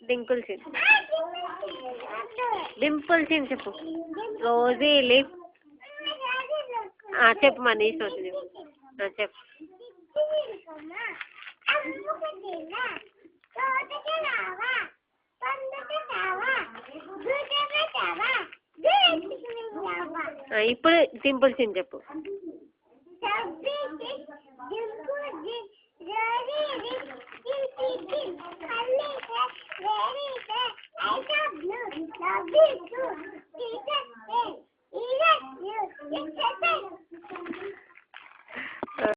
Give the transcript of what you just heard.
Dimple scene Dimple scene చెప్పు. Rosie lip చెప్పు మన ఇష్టం వచ్చింది చెప్పు. ఇప్పుడు సింపుల్ సీన్ చెప్పు.